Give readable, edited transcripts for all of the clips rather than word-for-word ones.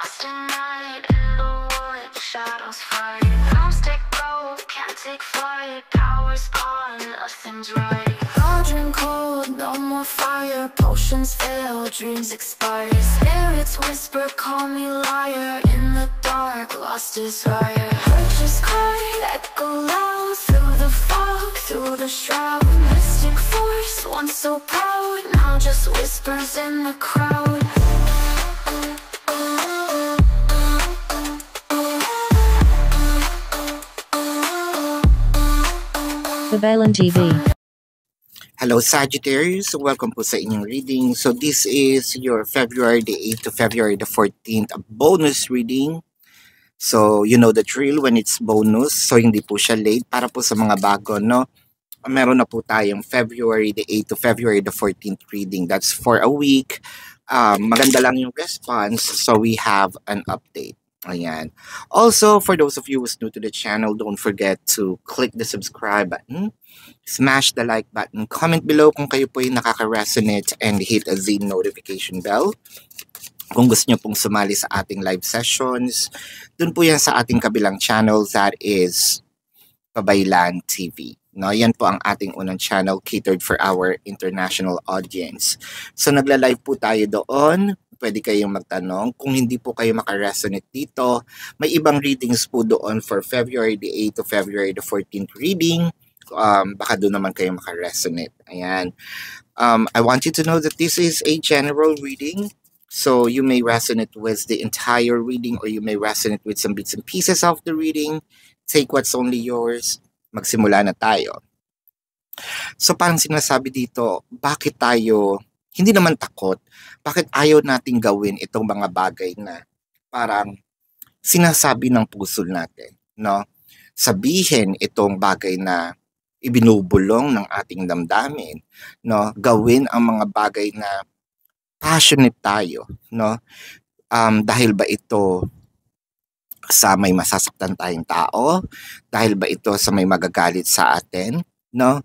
lost in night, in the wood, shadows fight. Arms take gold, can't take flight. Power's gone, nothing's right. Cauldron cold, no more fire. Potions fail, dreams expire. Spirits whisper, call me liar. In the dark, lost desire. Purchase cry, echo loud. Through the fog, through the shroud. Mystic force, once so proud, now just whispers in the crowd. Babalan TV. Hello Sagittarius, welcome po sa inyong reading. So this is your February the 8th to February the 14th bonus reading. So you know the drill when it's bonus, so hindi po siya late para po sa mga bago, no? Meron na po tayong February the 8th to February the 14th reading. That's for a week. Maganda lang yung response, so we have an update. Ayan. Also, for those of you who's new to the channel, don't forget to click the subscribe button, smash the like button, comment below kung kayo po yung nakaka-resonate, and hit the notification bell. Kung gusto nyo pong sumali sa ating live sessions, dun po yan sa ating kabilang channel, that is Babaylan TV. No, yan po ang ating unang channel catered for our international audience. So nagla-live po tayo doon. Pwede kayong magtanong. Kung hindi po kayo makaresonate dito, may ibang readings po doon for February the 8th to February the 14th reading. Baka doon naman kayo makaresonate. Ayan. I want you to know that this is a general reading. So you may resonate with the entire reading or you may resonate with some bits and pieces of the reading. Take what's only yours. Magsimula na tayo. So parang sinasabi dito, bakit tayo hindi naman takot? Bakit ayaw nating gawin itong mga bagay na parang sinasabi ng puso natin, no? Sabihin itong bagay na ibinubulong ng ating damdamin, no? Gawin ang mga bagay na passionate tayo, no? Dahil ba ito sa may masasaktan tayong tao? Dahil ba ito sa may magagalit sa atin, no?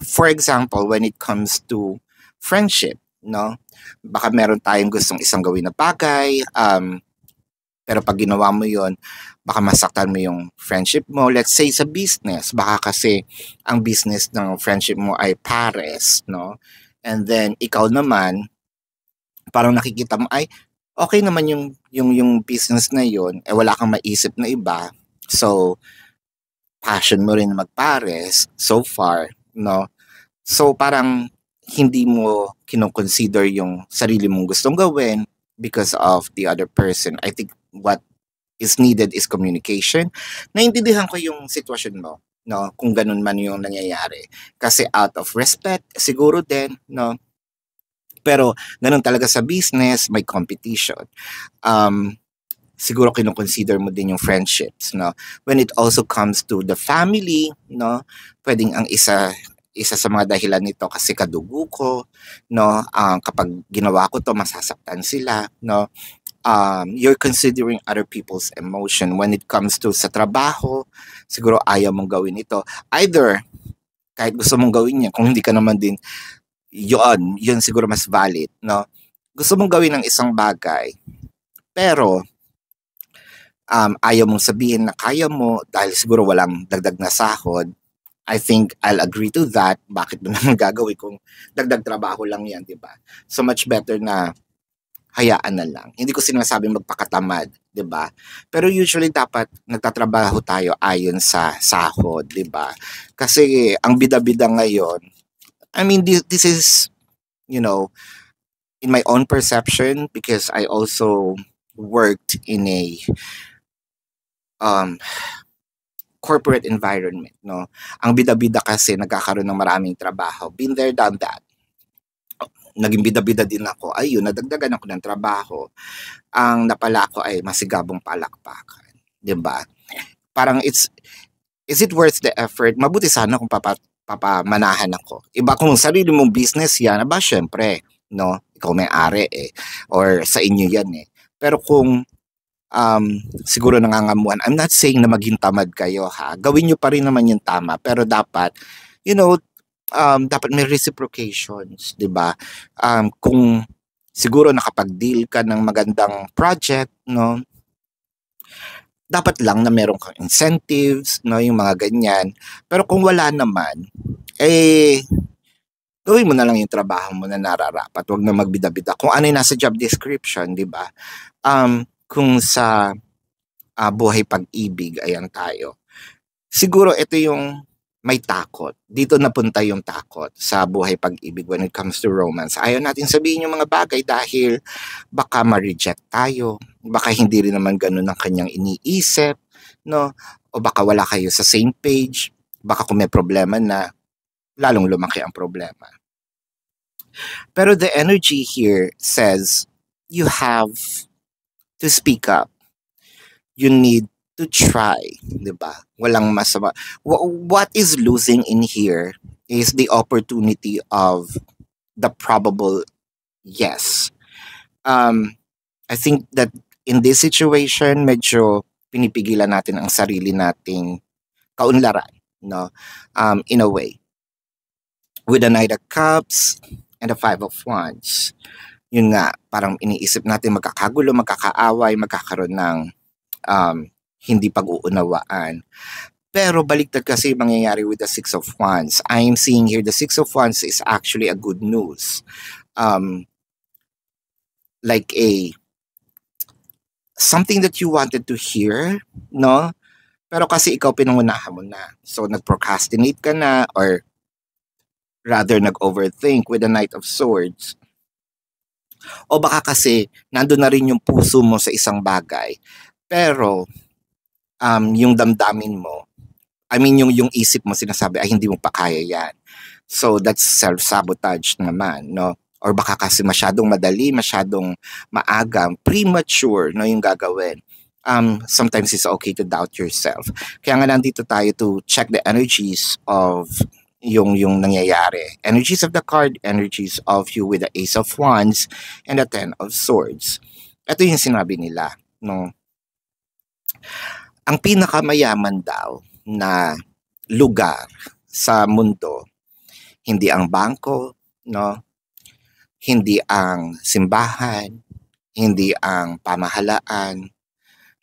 For example, when it comes to friendship, no? Baka meron tayong gustong isang gawin na bagay, pero pag ginawa mo yon, baka masaktan mo yung friendship mo. Let's say sa business, baka kasi ang business ng friendship mo ay pares, no? And then ikaw naman, parang nakikita mo ay okay naman yung business na yon, wala kang maisip na iba. So passion mo rin magpares so far, no? So parang hindi mo kinoconsider yung sarili mong gustong gawin because of the other person. I think what is needed is communication. Naintindihan ko yung sitwasyon mo, no? Kung ganun man yung nangyayari. Kasi out of respect, siguro din, no? Pero ganun talaga sa business, may competition. Siguro kinoconsider mo din yung friendships, no? When it also comes to the family, no? Pwedeng ang isa sa mga dahilan nito kasi kadugo ko, no? Kapag ginawa ko to, masasaktan sila, no? You're considering other people's emotion. When it comes to sa trabaho, siguro ayaw mong gawin ito. Either, kahit gusto mong gawin yan, kung hindi ka naman din, yun siguro mas valid, no? Gusto mong gawin ng isang bagay, pero ayaw mong sabihin na kaya mo dahil siguro walang dagdag na sahod. I think I'll agree to that. Bakit mo naman gagawin kung dagdag trabaho lang yan, di ba? So much better na hayaan na lang. Hindi ko sinasabing magpakatamad, di ba? Pero usually dapat nagtatrabaho tayo ayon sa sahod, di ba? Kasi ang bida-bida ngayon, I mean, this is, you know, in my own perception, because I also worked in a corporate environment, no? Ang bida-bida kasi nagkakaroon ng maraming trabaho. Been there, done that. Naging bida-bida din ako. Ayun, nadagdagan ako ng trabaho. Ang napala ko ay masigabong palakpakan. Diba? Parang is it worth the effort? Mabuti sana kung papamanahan ako. Iba kung sarili mong business yan, aba syempre, no? Ikaw may-ari eh. Or sa inyo yan eh. Pero kung siguro nangangamuhan. I'm not saying na maging tamad kayo ha. Gawin nyo pa rin naman yung tama. Pero dapat, you know, dapat may reciprocations, di ba? Kung siguro nakapag-deal ka ng magandang project, no? Dapat lang na meron kang incentives, no, yung mga ganyan. Pero kung wala naman, eh, gawin mo na lang yung trabaho mo na nararapat. Huwag na magbida-bida. Kung ano yung nasa job description, di ba? Kung sa buhay pag-ibig, ayan tayo. Siguro ito yung may takot. Dito napunta yung takot sa buhay pag-ibig when it comes to romance. Ayaw natin sabihin yung mga bagay dahil baka ma-reject tayo. Baka hindi rin naman ganun ang kanyang iniisip, no? O baka wala kayo sa same page. Baka kung may problema na, lalong lumaki ang problema. Pero the energy here says you have to speak up. You need to try, di ba? Walang masama. What is losing in here is the opportunity of the probable yes. I think that in this situation, medyo pinipigilan natin ang sarili nating kaunlaran, no? In a way. With the Knight of Cups and the Five of Wands, yun nga, parang iniisip natin magkakagulo, magkakaaway, magkakaroon ng hindi pag-uunawaan. Pero baliktad kasi mangyayari with the Six of Wands. I am seeing here the Six of Wands is actually a good news. Like something that you wanted to hear, no? Pero kasi ikaw pinangunahan mo na. So nag-procrastinate ka na or rather nag-overthink with the Knight of Swords. O baka kasi nandun na rin yung puso mo sa isang bagay. Pero yung damdamin mo, I mean yung isip mo sinasabi ay hindi mo pa kaya yan. So that's self-sabotage naman, no? Or baka kasi masyadong madali, masyadong maaga, premature, no, yung gagawin. Sometimes it's okay to doubt yourself. Kaya nga nandito tayo to check the energies of yung nangyayari. Energies of the card, energies of you with the Ace of Wands and the Ten of Swords. Ito yung sinabi nila, no? Ang pinakamayaman daw na lugar sa mundo, hindi ang bangko, no? Hindi ang simbahan, hindi ang pamahalaan,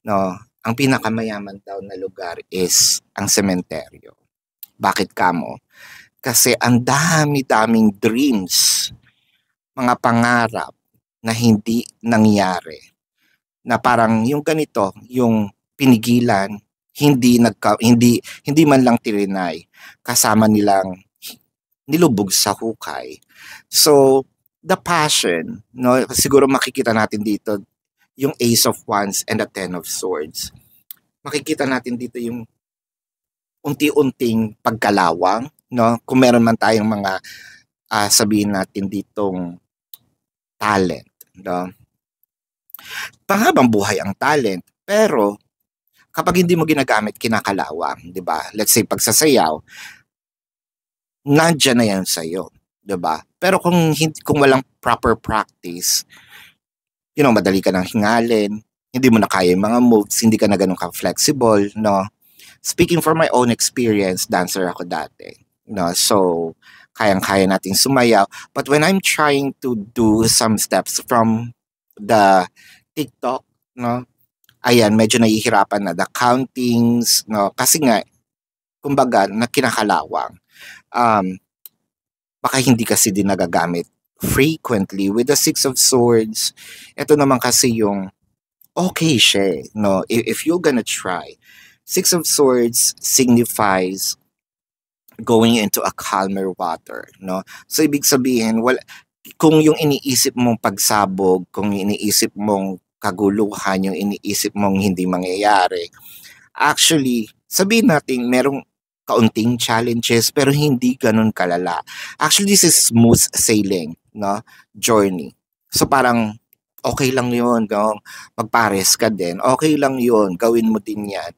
no? Ang pinakamayaman daw na lugar is ang sementeryo. Bakit kamo? Kasi ang dami-daming dreams, mga pangarap na hindi nangyari. Na parang yung ganito, yung pinigilan, hindi man lang tirinay, kasama nilang nilubog sa hukay. So the passion, no, siguro makikita natin dito yung Ace of Wands and the Ten of Swords. Makikita natin dito yung unti-unting pagkalawang, no? Kung meron man tayong mga sabihin natin ditong talent, no? Panghabang buhay ang talent, pero kapag hindi mo ginagamit, kinakalawang, 'di ba? Let's say pagsasayaw, nandiyan na yan sa'yo, 'di ba? Pero kung walang proper practice, madali ka nang hingalin, hindi mo na kaya yung mga moves, hindi ka na ganun ka-flexible, no? Speaking from my own experience, dancer ako dati, no? So, kayang-kaya nating sumayaw. But when I'm trying to do some steps from the TikTok, no? Ayan, medyo nahihirapan na the countings, no? Kasi nga, kumbaga, na kinakalawang. Baka hindi kasi din nagagamit frequently with the Six of Swords. Ito naman kasi yung okay siya, no? If you're gonna try. Six of Swords signifies going into a calmer water, no? So ibig sabihin, kung yung iniisip mong pagsabog, kung iniisip mong kaguluhan, yung iniisip mong hindi mangyayari, actually, sabihin natin merong kaunting challenges pero hindi ganun kalala. Actually, this is smooth sailing, no? Journey. So parang okay lang yun, no? Magpares ka din. Okay lang yun. Gawin mo din yan.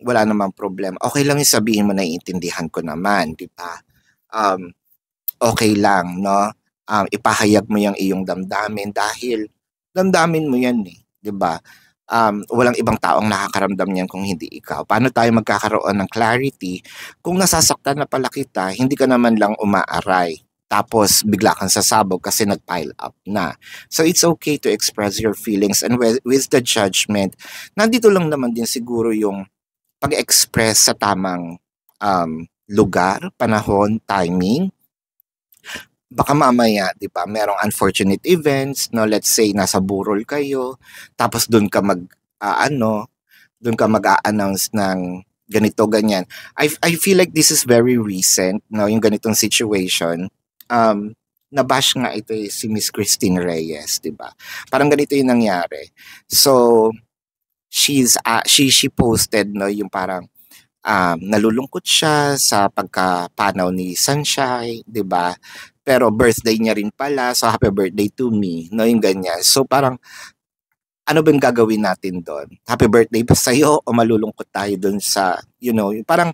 Wala namang problema. Okay lang yung sabihin mo, naiintindihan ko naman, di ba? Okay lang, no? Ipahayag mo yung iyong damdamin dahil damdamin mo yan, eh, di ba? Walang ibang taong nakakaramdam niyan kung hindi ikaw. Paano tayo magkakaroon ng clarity kung nasasaktan na pala kita, hindi ka naman lang umaaray, tapos bigla kang sasabog kasi nag-pile up na. So it's okay to express your feelings, and with the judgment, nandito lang naman din siguro yung pag-express sa tamang lugar, panahon, timing. Baka mamaya, 'di ba, merong unfortunate events, no, let's say nasa burol kayo, tapos doon ka mag-a-announce ng ganito, ganyan. I feel like this is very recent, no, yung ganitong situation. Nabash nga ito si Miss Christine Reyes, 'di ba? Parang ganito yung nangyari. So, she posted, no, yung parang nalulungkot siya sa pagkapanaw ni Sunshine, 'di ba? Pero birthday niya rin pala, so happy birthday to me, no, yung ganyan. So parang ano ba yung gagawin natin doon? Happy birthday ba sa'yo o malulungkot tayo doon sa, yung parang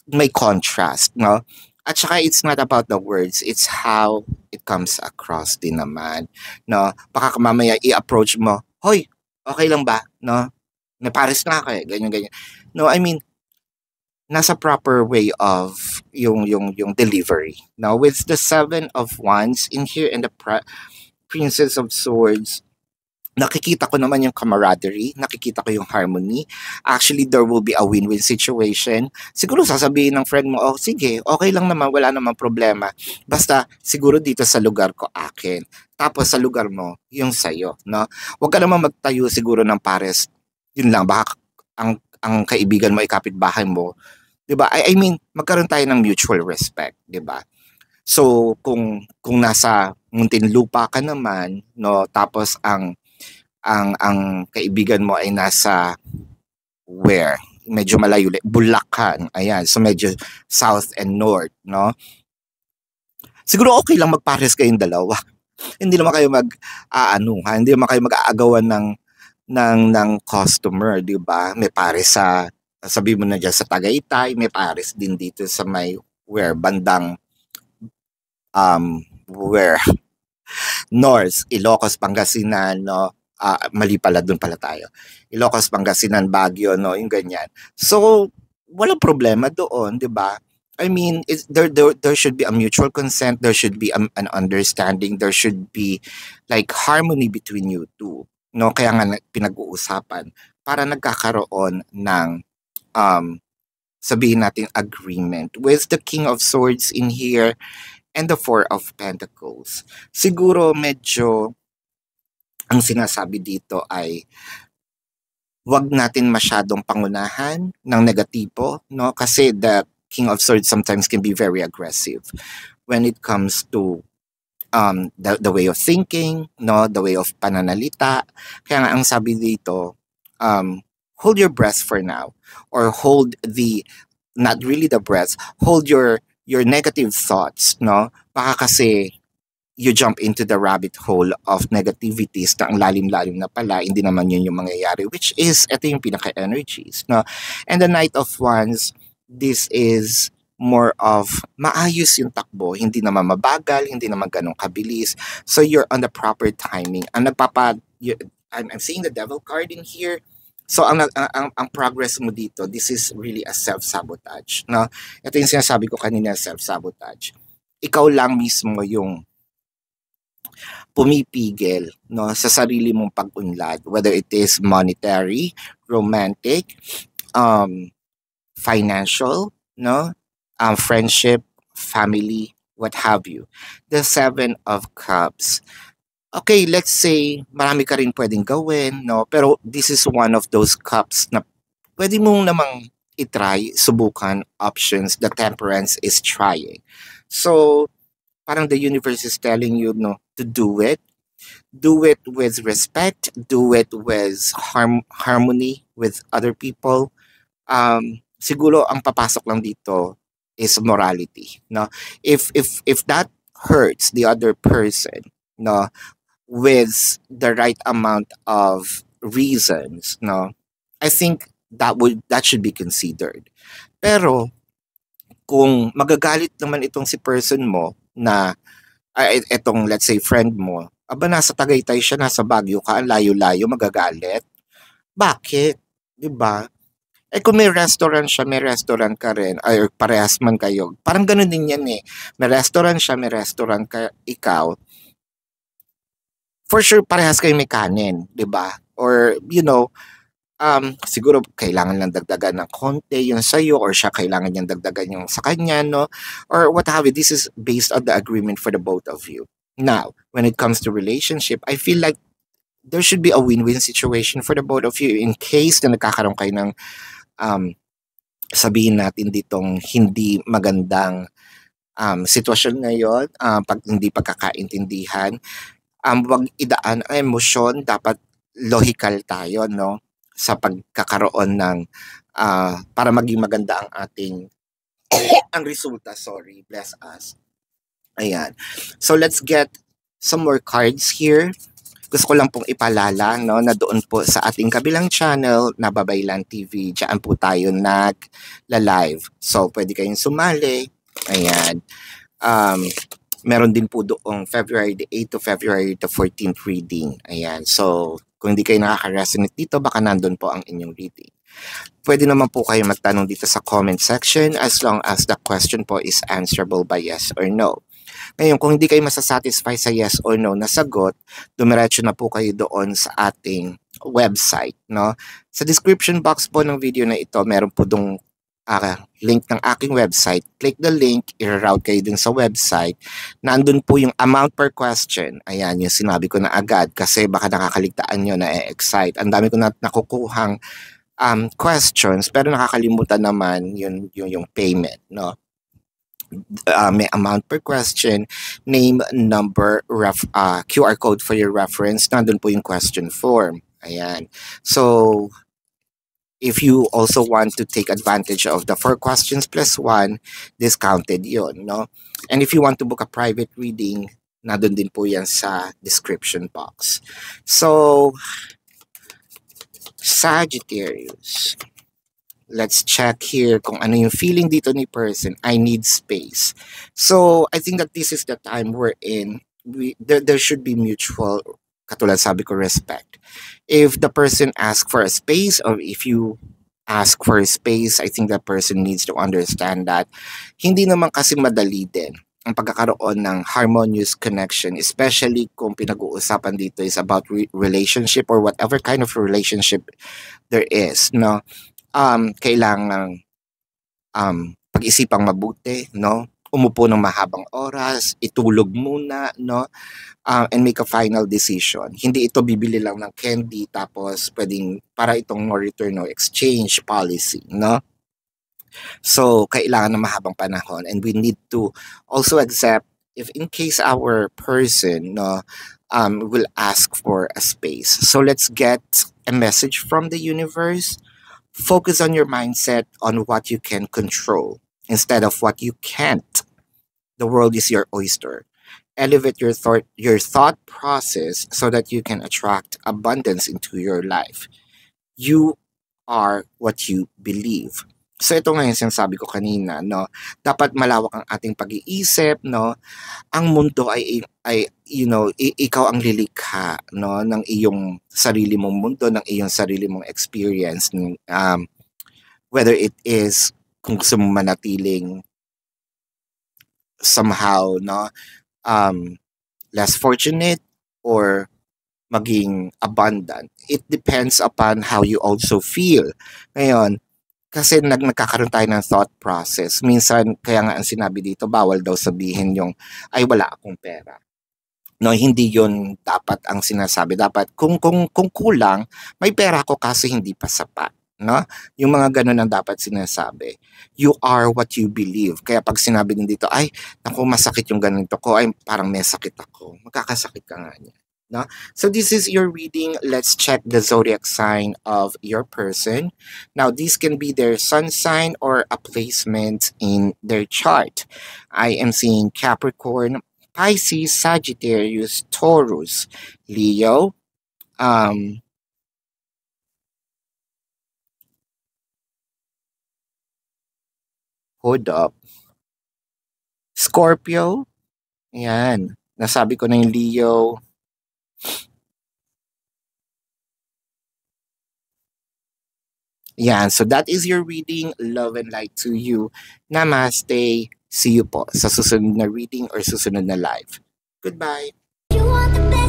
may contrast, no? At saka it's not about the words, it's how it comes across din naman, no? Baka mamaya i-approach mo, hoy, okay lang ba, no? May pares na ako ganyan, ganyan. No, I mean, nasa proper way of yung delivery. Now, with the Seven of Wands in here and the Princess of Swords, nakikita ko naman yung camaraderie, nakikita ko yung harmony. Actually, there will be a win-win situation. Siguro sasabihin ng friend mo, oh sige, okay lang naman, wala namang problema. Basta siguro dito sa lugar ko akin. Tapos sa lugar mo, yung sayo, no? Huwag ka naman magtayo siguro ng pares. Yun lang, baka ang kaibigan mo, kapitbahay mo, 'di ba? I mean, magkaroon tayo ng mutual respect, 'di ba? So, kung nasa Muntinlupa ka naman, no, tapos ang kaibigan mo ay nasa where? Medyo malayo, Bulacan. Ayan, so medyo south and north, no? Siguro okay lang magpares kayong dalawa. Hindi naman kayo hindi naman kayo mag-aagawan ng customer, 'di ba? May pares sabi mo na dyan sa Tagaytay, may pares din dito sa may bandang where North, Ilocos, Pangasinan, no? Mali pala, doon pala tayo. Ilocos, Pangasinan, Baguio, no? Yung ganyan. So, walang problema doon, 'di ba? I mean, there should be a mutual consent, there should be an understanding, there should be like harmony between you two. No, kaya nga pinag-uusapan para nagkakaroon ng sabihin natin agreement with the King of Swords in here and the Four of Pentacles. Siguro medyo ang sinasabi dito ay wag natin masyadong pangunahan ng negatibo, no? Kasi the King of Swords sometimes can be very aggressive when it comes to the way of thinking, no, the way of pananalita. Kaya nga ang sabi dito, hold your breath for now, or hold not really the breath, hold your negative thoughts, no? Baka kasi you jump into the rabbit hole of negativities na ang lalim-lalim na pala, hindi naman yun yung mangyayari, which is, ito yung pinaka-energies, no? And the Knight of Wands, this is more of maayos yung takbo, hindi naman mabagal, hindi naman ganun kabilis. So you're on the proper timing. I'm seeing the Devil card in here. So ang progress mo dito, this is really a self-sabotage, no? Ito yung sinasabi ko kanina, self-sabotage. Ikaw lang mismo yung pumipigil, no, sa sarili mong pag-unlad, whether it is monetary, romantic, financial, no, friendship, family, what have you. The Seven of Cups. Okay, let's say marami ka rin pwedeng gawin, no, pero this is one of those cups na pwede mong namang itry, subukan, options. The Temperance is trying. So parang the universe is telling you, no, to do it with respect, do it with harmony with other people. Siguro ang papasok lang dito is morality, no? If that hurts the other person, no, with the right amount of reasons, no, I think that should be considered. Pero kung magagalit naman itong si person mo na etong let's say friend mo, aba nasa Tagaytay siya, nasa Baguio ka, ang layo-layo, magagalit. Bakit? 'Di ba? Eh kung may restaurant siya, may restaurant ka rin, ay parehas man kayo. Parang ganun din yan eh. May restaurant siya, may restaurant ka, ikaw. For sure, parehas kayo may kanin, di ba? Or, siguro kailangan lang dagdagan ng konti yung sa'yo or siya kailangan niyang dagdagan yung sa kanya, no? Or what have you. This is based on the agreement for the both of you. Now, when it comes to relationship, I feel like there should be a win-win situation for the both of you in case na nagkakaroon kayo ng sabihin natin ditong hindi magandang sitwasyon ngayon, pag hindi pagkakaintindihan, wag idaan ang emosyon, dapat logical tayo, no? Sa pagkakaroon ng para maging maganda ang ating ang resulta, sorry, bless us. Ayan. So let's get some more cards here. Gusto ko lang pong ipalala, no, na doon po sa ating kabilang channel na Babaylan TV, diyan po tayo nag-live. So pwede kayong sumali. Ayan. Meron din po doong February the 8 to February the 14th reading. Ayan. So kung hindi kayo nakaka-resonate dito, baka nandun po ang inyong reading. Pwede naman po kayo magtanong dito sa comment section as long as the question po is answerable by yes or no. Ngayon, kung hindi kayo masasatisfy sa yes or no na sagot, dumiretso na po kayo doon sa ating website, no? Sa description box po ng video na ito, meron po dong link ng aking website. Click the link, i-route kayo dun sa website. Nandun po yung amount per question. Ayan, yung sinabi ko na agad kasi baka nakakaligtaan nyo na excite. Ang dami ko na nakukuhang questions pero nakakalimutan naman yung payment, no? May amount per question, name, number, QR code for your reference. Nandun po yung question form. Ayan. So, if you also want to take advantage of the 4 questions plus 1, discounted yon, no? And if you want to book a private reading, nandun din po yan sa description box. So, Sagittarius. Let's check here kung ano yung feeling dito ni person. I need space. So, I think that this is the time we're in. There should be mutual, katulad sabi ko, respect. If the person asks for a space or if you ask for a space, I think that person needs to understand that hindi naman kasi madali din ang pagkakaroon ng harmonious connection, especially kung pinag-uusapan dito is about relationship or whatever kind of relationship there is, no? Kailangang pag-isipang mabuti, no? Umupo ng mahabang oras, itulog muna, no? And make a final decision. Hindi ito bibili lang ng candy tapos pwedeng para itong no return no exchange policy, no? So, kailangan ng mahabang panahon and we need to also accept if in case our person, no, will ask for a space. So, let's get a message from the universe. Focus on your mindset on what you can control instead of what you can't. The world is your oyster. Elevate your thought process so that you can attract abundance into your life. You are what you believe. So ito nga yung sinasabi ko kanina, no? Dapat malawak ang ating pag-iisip, no? Ang mundo ay ikaw ang lilikha, no, ng iyong sarili mong mundo, ng iyong sarili mong experience, whether it is kung gusto mo manatiling somehow, no, less fortunate or maging abundant. It depends upon how you also feel. Ngayon, kasi nagkakaroon tayo ng thought process. Minsan, kaya nga ang sinabi dito, bawal daw sabihin yung, ay wala akong pera. No, hindi yon dapat ang sinasabi. Dapat, kung kulang, may pera ko kasi hindi pa sapat. No? Yung mga ganun ang dapat sinasabi. You are what you believe. Kaya pag sinabi din dito, ay, naku, masakit yung ganito ko, ay, parang may sakit ako. Magkakasakit ka nga niya. No? So this is your reading. Let's check the zodiac sign of your person. Now, this can be their sun sign or a placement in their chart. I am seeing Capricorn, Pisces, Sagittarius, Taurus, Leo, hold up, Scorpio, ayan, nasabi ko na yung Leo, Yan, so that is your reading. Love and light to you. Namaste. See you po sa susunod na reading or susunod na live. Goodbye. You want the best.